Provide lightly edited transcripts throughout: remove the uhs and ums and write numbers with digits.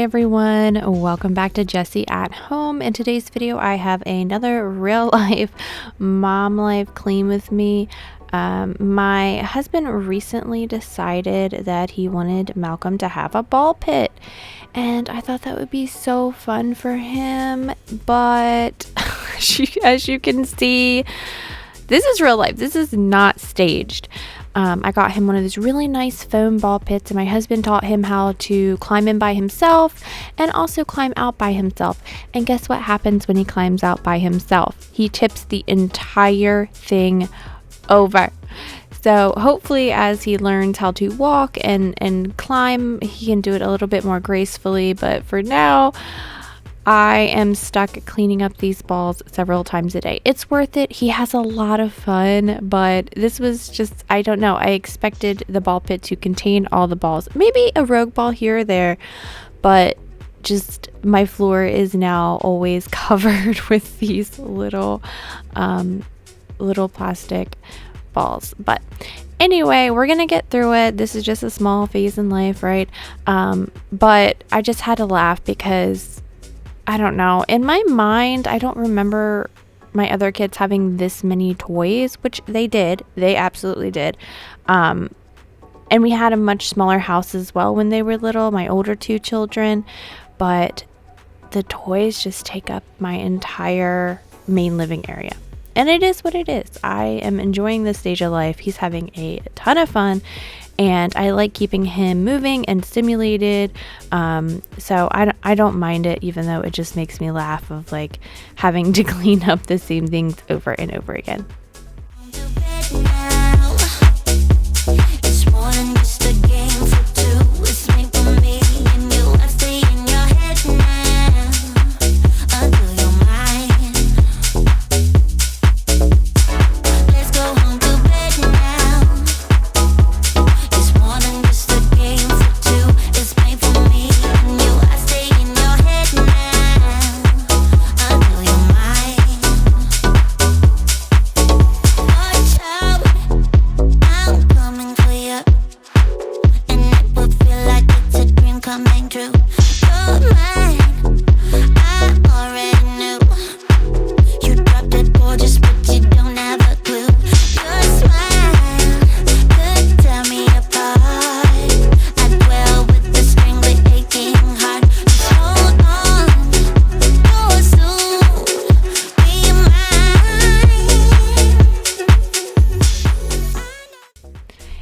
everyone, welcome back to Jessie at Home. In today's video I have another real life mom life clean with me. My husband recently decided that he wanted Malcolm to have a ball pit, and I thought that would be so fun for him, but as you can see, this is real life. This is not staged. I got him one of these really nice foam ball pits, and my husband taught him how to climb in by himself and also climb out by himself. And guess what happens when he climbs out by himself? He tips the entire thing over. So hopefully as he learns how to walk and climb, he can do it a little bit more gracefully. But for now, I am stuck cleaning up these balls several times a day. It's worth it. He has a lot of fun, but this was just, I don't know. I expected the ball pit to contain all the balls. Maybe a rogue ball here or there, but just my floor is now always covered with these little plastic balls. But anyway, we're gonna get through it. This is just a small phase in life, right? But I just had to laugh because I don't know. In my mind, I don't remember my other kids having this many toys, which they did. They absolutely did. And we had a much smaller house as well when they were little, my older two children. But the toys just take up my entire main living area. And it is what it is. I am enjoying this stage of life. He's having a ton of fun. And I like keeping him moving and stimulated. So I don't mind it, even though it just makes me laugh of like having to clean up the same things over and over again.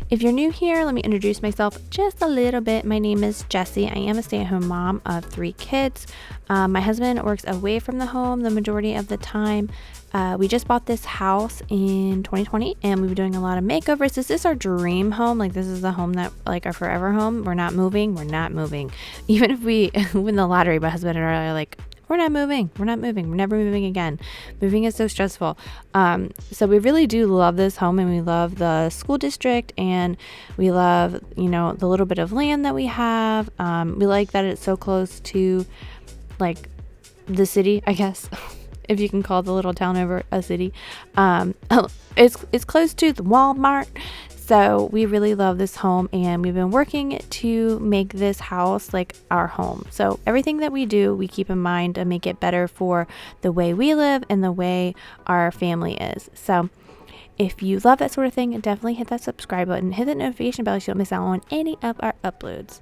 If you're new here, let me introduce myself just a little bit. My name is Jessie. I am a stay-at-home mom of 3 kids. My husband works away from the home the majority of the time. We just bought this house in 2020, and we've been doing a lot of makeovers. This is our dream home. Like, this is the home that, like, our forever home. We're not moving. Even if we win the lottery, my husband and I are like, we're not moving. We're never moving again. Moving is so stressful. So we really do love this home, and we love the school district, and we love, the little bit of land that we have. We like that it's so close to, like, the city, I guess, if you can call the little town over a city. It's close to the Walmart. So we really love this home, and we've been working to make this house like our home. So everything that we do, we keep in mind to make it better for the way we live and the way our family is. So if you love that sort of thing, definitely hit that subscribe button, hit that notification bell so you don't miss out on any of our uploads.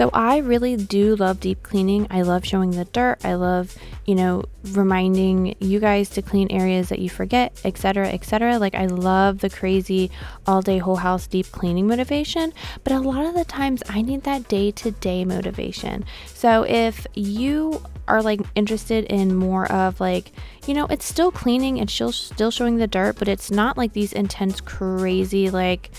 So I really do love deep cleaning. I love showing the dirt. I love, reminding you guys to clean areas that you forget, etc., etc. Like, I love the crazy all day whole house deep cleaning motivation, but a lot of the times I need that day-to-day motivation. So if you are like interested in more of like, it's still cleaning, it's still showing the dirt, but it's not like these intense, crazy, like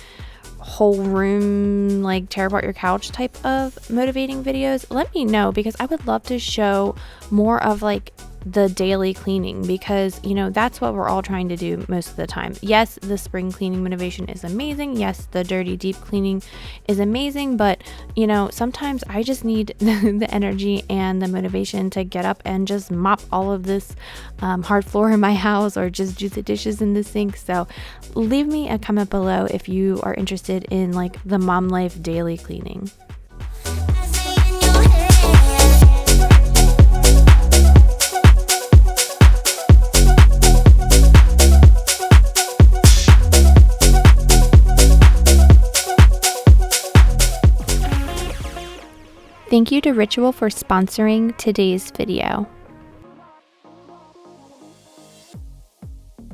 whole room, like tear apart your couch type of motivating videos, let me know, because I would love to show more of like the daily cleaning, because that's what we're all trying to do most of the time. Yes, the spring cleaning motivation is amazing. Yes, the dirty deep cleaning is amazing, but sometimes I just need the energy and the motivation to get up and just mop all of this hard floor in my house, or just do the dishes in the sink. So leave me a comment below if you are interested in like the mom life daily cleaning. Thank you to Ritual for sponsoring today's video.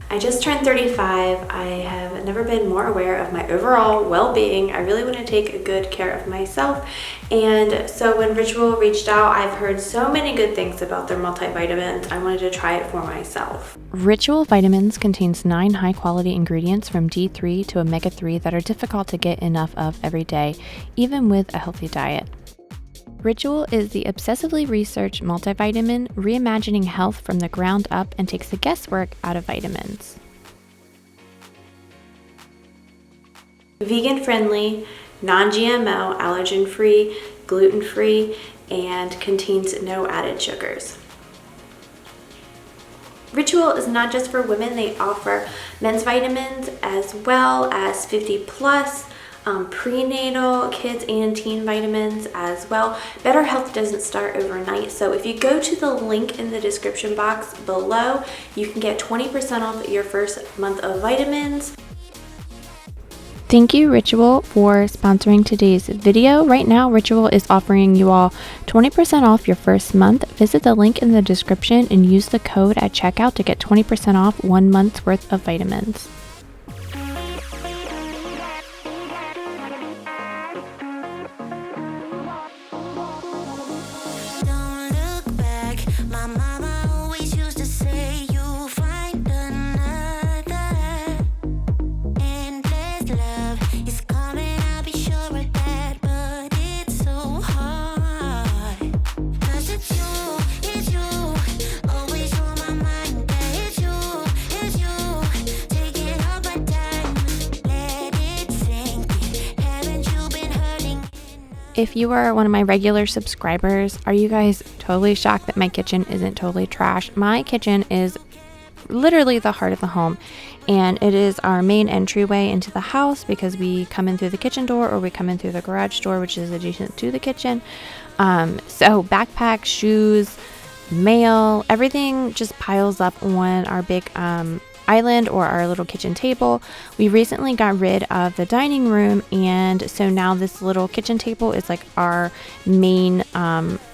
I just turned 35. I have never been more aware of my overall well-being. I really want to take good care of myself. And so when Ritual reached out, I've heard so many good things about their multivitamins. I wanted to try it for myself. Ritual Vitamins contains 9 high-quality ingredients from D3 to omega-3 that are difficult to get enough of every day, even with a healthy diet. Ritual is the obsessively researched multivitamin, reimagining health from the ground up, and takes the guesswork out of vitamins. Vegan-friendly, non-GMO, allergen-free, gluten-free, and contains no added sugars. Ritual is not just for women. They offer men's vitamins as well as 50 plus, prenatal, kids and teen vitamins as well. Better health doesn't start overnight. So if you go to the link in the description box below, you can get 20% off your first month of vitamins. Thank you, Ritual, for sponsoring today's video. Right now, Ritual is offering you all 20% off your first month. Visit the link in the description and use the code at checkout to get 20% off 1 month's worth of vitamins. If you are one of my regular subscribers, are you guys totally shocked that my kitchen isn't totally trash? My kitchen is literally the heart of the home, and it is our main entryway into the house because we come in through the kitchen door or we come in through the garage door, which is adjacent to the kitchen. So backpacks, shoes, mail, everything just piles up on our big island or our little kitchen table. We recently got rid of the dining room, and so now this little kitchen table is like our main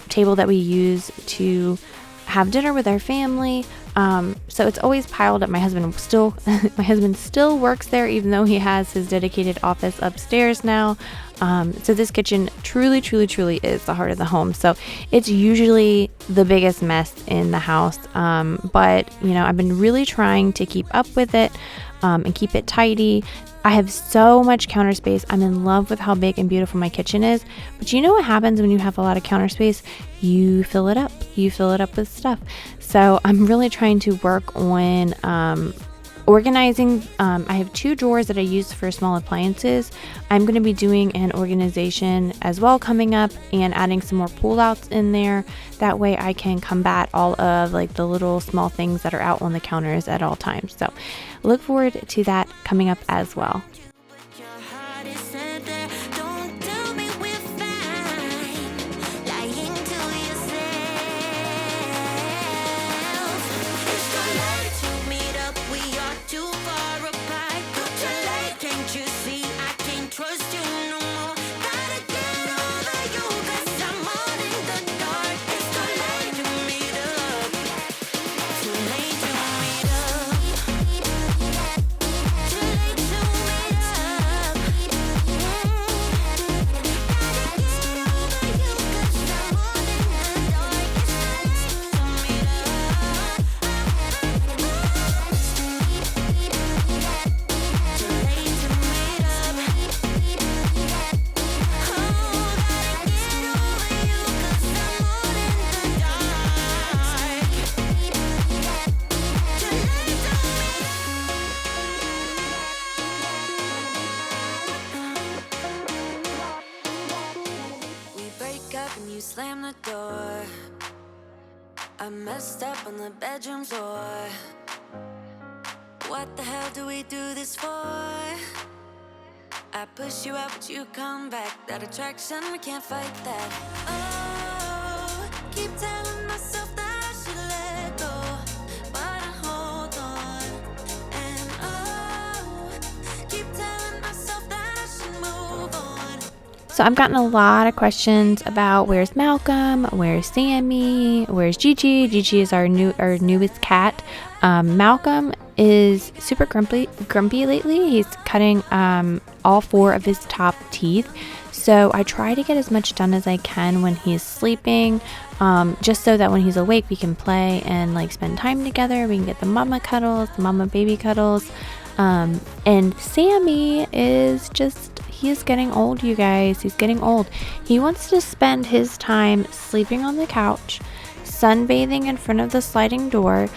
table that we use to have dinner with our family. So it's always piled up. My husband still works there, even though he has his dedicated office upstairs now. So this kitchen truly is the heart of the home. So it's usually the biggest mess in the house. But I've been really trying to keep up with it and keep it tidy. I have so much counter space. I'm in love with how big and beautiful my kitchen is. But you know what happens when you have a lot of counter space? You fill it up. You fill it up with stuff. So I'm really trying to work on organizing. I have 2 drawers that I use for small appliances. I'm going to be doing an organization as well coming up and adding some more pull outs in there. That way I can combat all of like the little small things that are out on the counters at all times. So look forward to that coming up as well. Trust you no more. Gotta get over you, 'cause slam the door. I messed up on the bedroom floor. What the hell do we do this for? I push you out, but you come back. That attraction, we can't fight that. Oh, keep telling myself that I should let go, but I hold on. And oh, keep telling myself that I should move on. So I've gotten a lot of questions about where's Malcolm, where's Sammy, where's Gigi. Gigi is our newest cat. Malcolm is super grumpy lately. He's cutting all 4 of his top teeth. So I try to get as much done as I can when he's sleeping, just so that when he's awake we can play and like spend time together. We can get the mama cuddles, the mama baby cuddles. And Sammy is he is getting old, you guys. He's getting old. He wants to spend his time sleeping on the couch, sunbathing in front of the sliding door.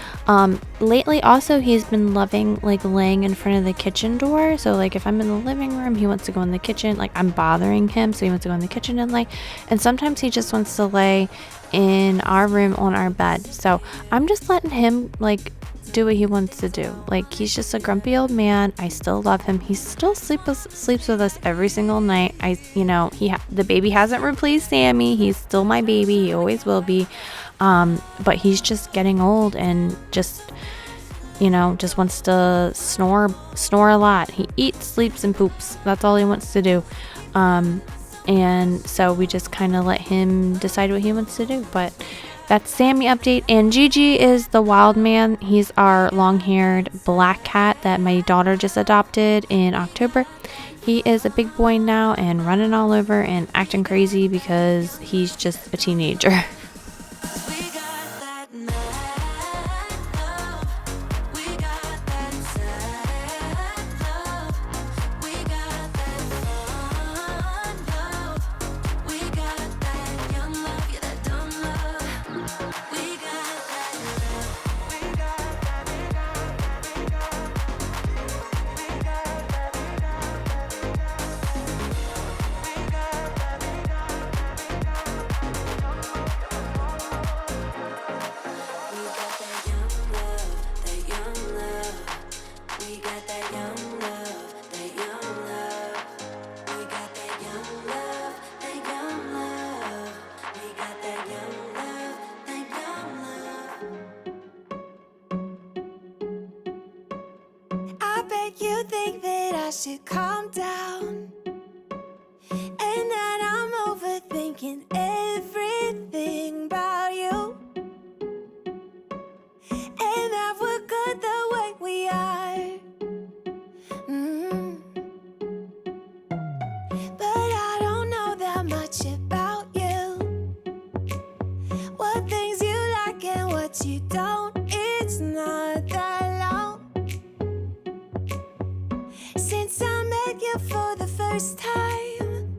Lately also he's been loving like laying in front of the kitchen door. So like if I'm in the living room, he wants to go in the kitchen. Like I'm bothering him, so he wants to go in the kitchen and lay. And sometimes he just wants to lay in our room on our bed. So I'm just letting him like do what he wants to do. Like he's just a grumpy old man. I still love him. He still sleeps with us every single night. The baby hasn't replaced Sammy. He's still my baby. He always will be. But he's just getting old and just wants to snore a lot. He eats, sleeps, and poops. That's all he wants to do. And so we just kind of let him decide what he wants to do. But that's Sammy update. And Gigi is the wild man. He's our long-haired black cat that my daughter just adopted in October. He is a big boy now and running all over and acting crazy because he's just a teenager. You think that I should calm down, and that I'm overthinking everything about you, and that we're good the way we are. But I don't know that much about you, what things you like and what you don't. It's not that long since I met you for the first time.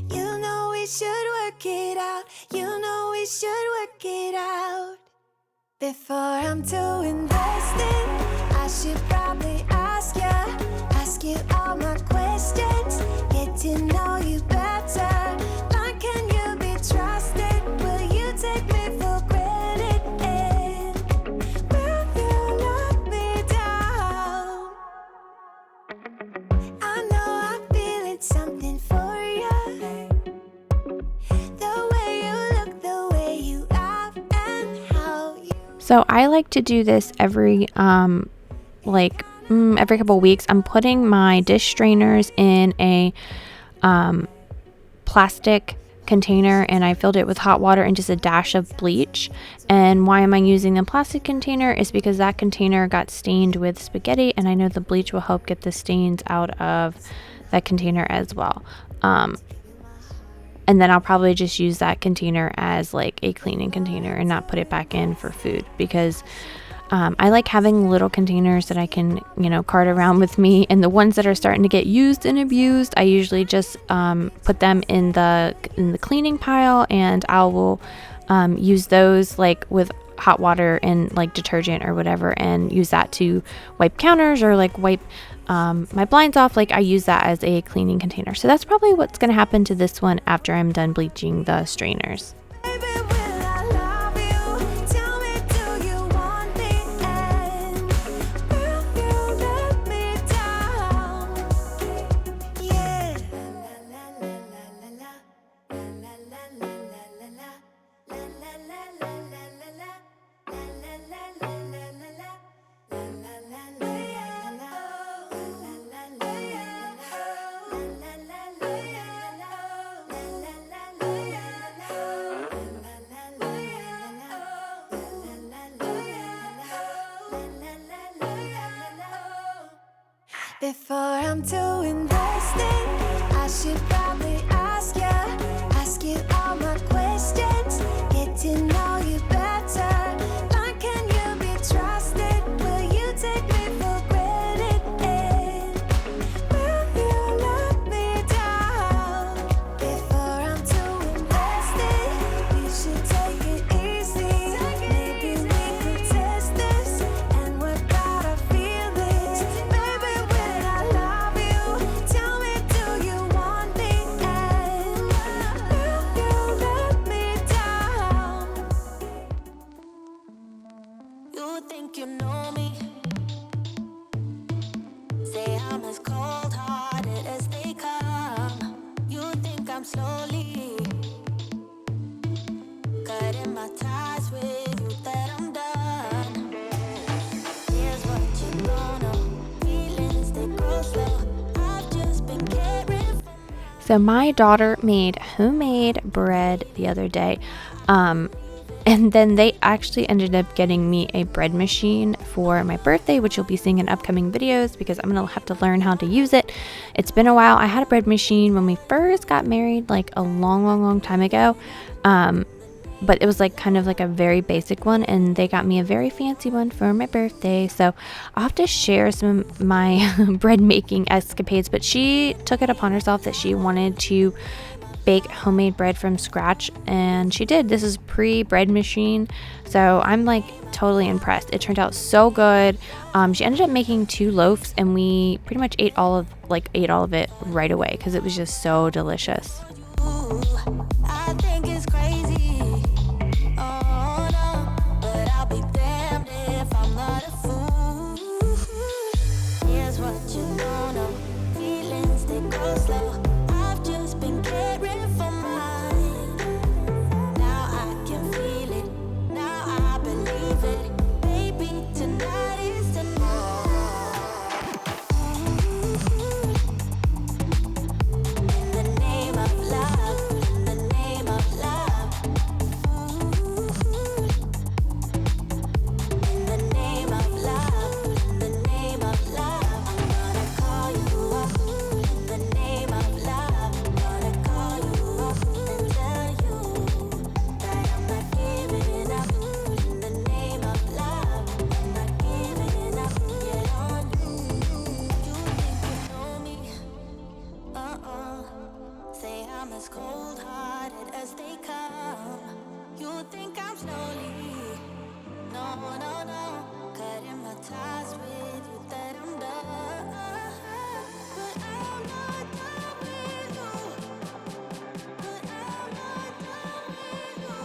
You know we should work it out. You know we should work it out. Before I'm too invested, I should probably ask you all my questions, get to know you better. Like, can you be trusted? Will you take me for granted? And will you let me down? I know I'm feeling something for you. The way you look, the way you act, and how you. So I like to do this every couple weeks. I'm putting my dish strainers in a plastic container, and I filled it with hot water and just a dash of bleach. And why am I using a plastic container is because that container got stained with spaghetti, and I know the bleach will help get the stains out of that container as well. And then I'll probably just use that container as like a cleaning container and not put it back in for food, because I like having little containers that I can, cart around with me. And the ones that are starting to get used and abused, I usually just put them in the cleaning pile, and I will use those like with hot water and like detergent or whatever, and use that to wipe counters or like wipe my blinds off, like I use that as a cleaning container. So that's probably what's going to happen to this one after I'm done bleaching the strainers. Baby, will I love you? Tell me, do you want me? And will you let me down? Yeah. La la la la la la la la la la la la la la la la before I'm too invested, I should probably ask you all my questions, get to know you better. Like, can you be trusted? Will you take me for granted? And will you let me down? Before I'm too invested, you should take it easy. Maybe we could test this and work out our feelings. Baby, will I love you? Tell me, do you want me? And will you let me down? You think you know me? Say I'm as cold-hearted as they come. You think I'm slowly cutting my ties with you, that I'm done. Here's what you don't know. Feelings, they grow slow. I've just been caring for. So my daughter made homemade bread the other day. And then they actually ended up getting me a bread machine for my birthday, which you'll be seeing in upcoming videos because I'm going to have to learn how to use it. It's been a while. I had a bread machine when we first got married, like a long time ago. But it was like kind of like a very basic one, and they got me a very fancy one for my birthday. So I'll have to share some of my bread making escapades, but she took it upon herself that she wanted to bake homemade bread from scratch, and she did. This is pre-bread machine, so I'm like totally impressed. It turned out so good. She ended up making 2 loaves, and we pretty much ate all of it right away because it was just so delicious. I think it's crazy. Oh no, but I'll be damned if I'm not a fool. Here's what you don't know. Feelings, they go slow. I've just been caring for mine. Now I can feel it. Now I believe it. Baby, tonight is the night. In the name of love, in the name of love. In the name of love, in the name of love. I'm gonna call you up. In the name of love, I'm gonna call you up and tell you that I'm not giving up. In the name of love, I'm not giving up yet on you. You think you know me? Say I'm as cold-hearted as they come. You think I'm slowly, no, cutting my ties with you, that I'm done. But I'm not done with you. But I'm not done with you.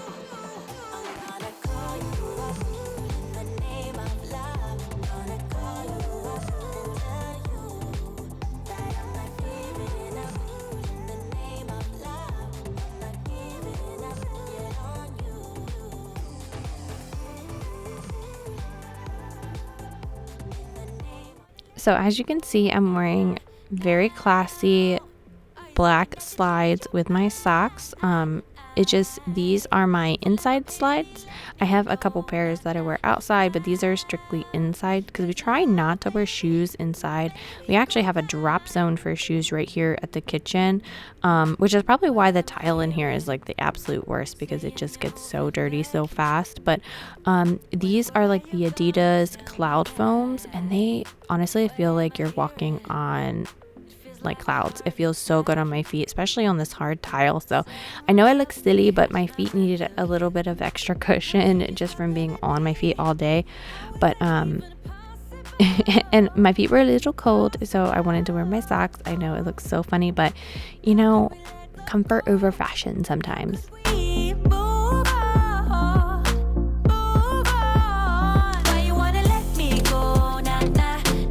I'm gonna call you up in the name of love. I'm gonna call you up and tell you that I'm not giving up. In the name of love, I'm not giving up yet on you. So as you can see, I'm wearing very classy black slides with my socks. These are my inside slides. I have a couple pairs that I wear outside, but these are strictly inside because we try not to wear shoes inside. We actually have a drop zone for shoes right here at the kitchen, which is probably why the tile in here is like the absolute worst because it just gets so dirty so fast. But these are like the Adidas Cloud Foams, and they honestly feel like you're walking on like clouds. It feels so good on my feet, especially on this hard tile. So I know I look silly, but my feet needed a little bit of extra cushion just from being on my feet all day. But And my feet were a little cold, so I wanted to wear my socks. I know it looks so funny, but you know, comfort over fashion sometimes. We move on, move on. Why you wanna let me go now,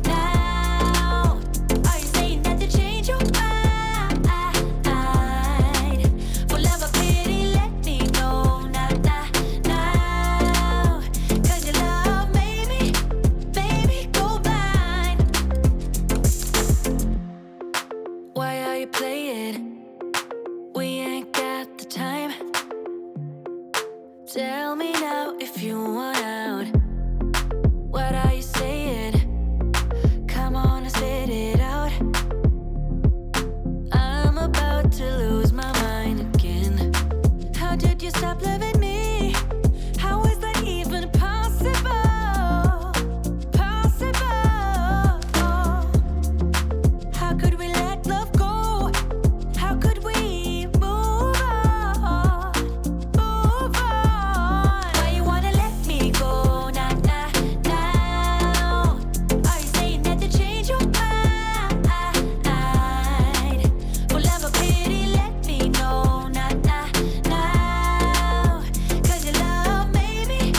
now? Are you saying that to change your mind? For love or pity, let me know now, now. 'Cause your love made me go blind. Why are you playing? We ain't got the time. Tell me now if you want out. What are you saying? Come on and spit it out. I'm about to lose my mind again. How did you stop loving me? How is that even possible? Possible. How could we let love go? How could we move on? Move on. Why you wanna let me go now, now? Are you saying that to change your mind? For love or pity, let me know now, now. 'Cause your love made me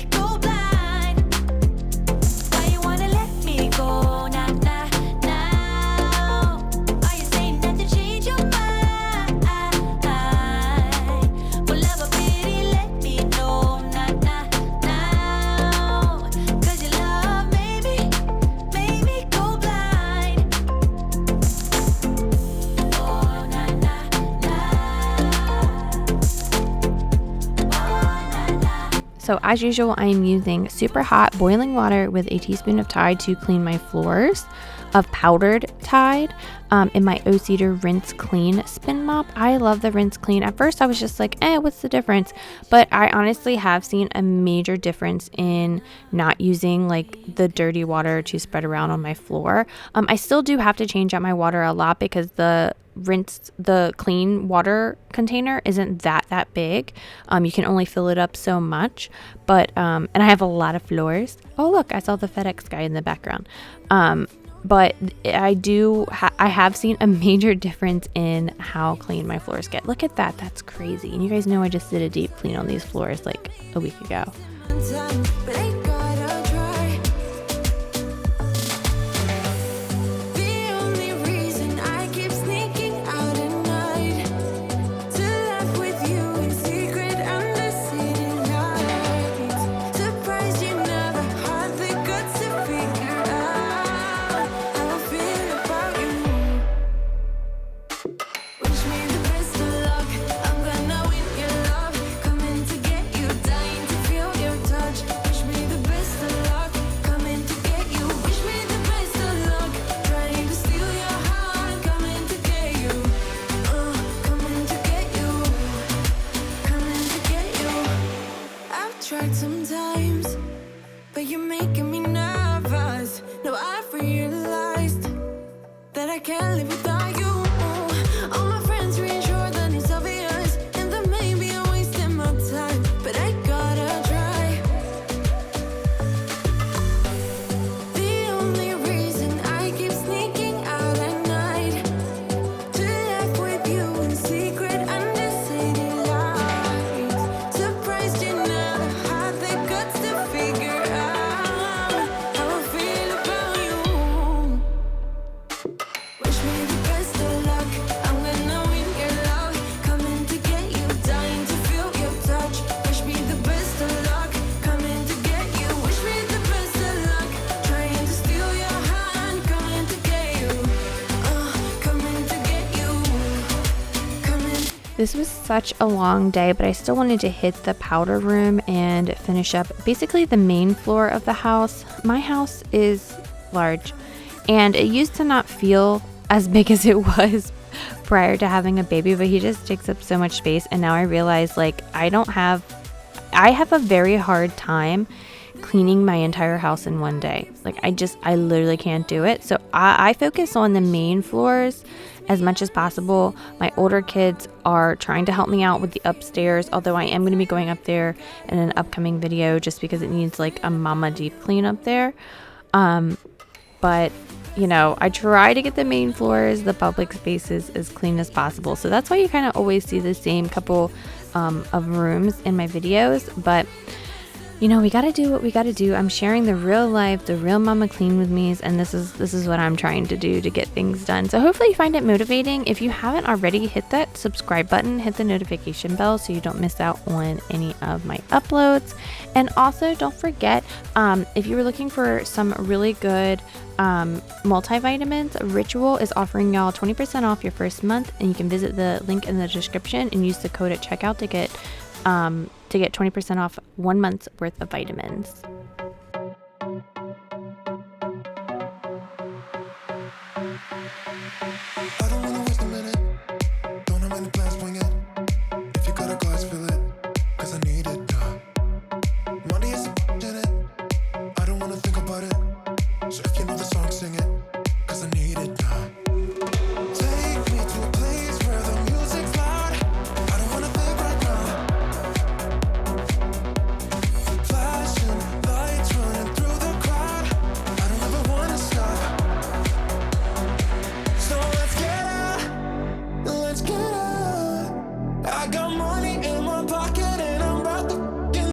go blind. Why you wanna let me go now, now? Are you saying that to change your mind? For love or pity, let me know now, now. 'Cause your love made me go blind. Oh, na na na. So as usual, I am using super hot boiling water with a teaspoon of Tide to clean my floors of powdered Tide in my O-Cedar Rinse Clean Spin Mop. I love the Rinse Clean. At first I was just like, what's the difference? But I honestly have seen a major difference in not using like the dirty water to spread around on my floor. I still do have to change out my water a lot because the clean water container isn't that big. You can only fill it up so much, but and I have a lot of floors. Oh look, I saw the FedEx guy in the background. But I have seen a major difference in how clean my floors get. Look at that, that's crazy. And you guys know I just did a deep clean on these floors like a week ago. But I gotta try. The only reason I keep sneaking out at night to laugh with you in secret under city lights. Surprised you never had the guts to figure out how I feel about you. Wish me the best of luck. I'm gonna win your love. Coming to get you, dying to feel your touch. Wish me the best of luck. Coming to get you. Wish me the best of luck. Trying to steal your heart. Coming to get you. Coming to get you. Coming to get you. I've tried sometimes, but you're making me nervous. No, I've realized that I can't live without you. All my friends reassure that it's obvious, and that maybe I'm wasting my time, but I gotta try. The only reason I keep sneaking out at night to laugh with you in secret under city lights. Surprised you never had the guts to figure out how I feel about you. Wish me the best of luck. I'm gonna win your love. Coming to get you, dying to feel your touch. Wish me the best of luck. Coming to get you. Wish me the best of luck. Trying to steal your hand. Coming to get you. Coming to get you. Coming. This was such a long day, but I still wanted to hit the powder room and finish up basically the main floor of the house. My house is large, and it used to not feel as big as it was prior to having a baby, but he just takes up so much space. And now I realize like I have a very hard time cleaning my entire house in one day. Like I literally can't do it. So I focus on the main floors as much as possible. My older kids are trying to help me out with the upstairs, although I am going to be going up there in an upcoming video just because it needs like a mama deep clean up there. But you know, I try to get the main floors, the public spaces, as clean as possible. So that's why you kind of always see the same couple of rooms in my videos. But you know, we got to do what we got to do. I'm sharing the real life, the real mama clean with me's, and this is what I'm trying to do to get things done. So hopefully you find it motivating. If you haven't already, hit that subscribe button, hit the notification bell so you don't miss out on any of my uploads. And also don't forget, if you were looking for some really good multivitamins, Ritual is offering y'all 20% off your first month, and you can visit the link in the description and use the code at checkout to get 20% off 1 month's worth of vitamins.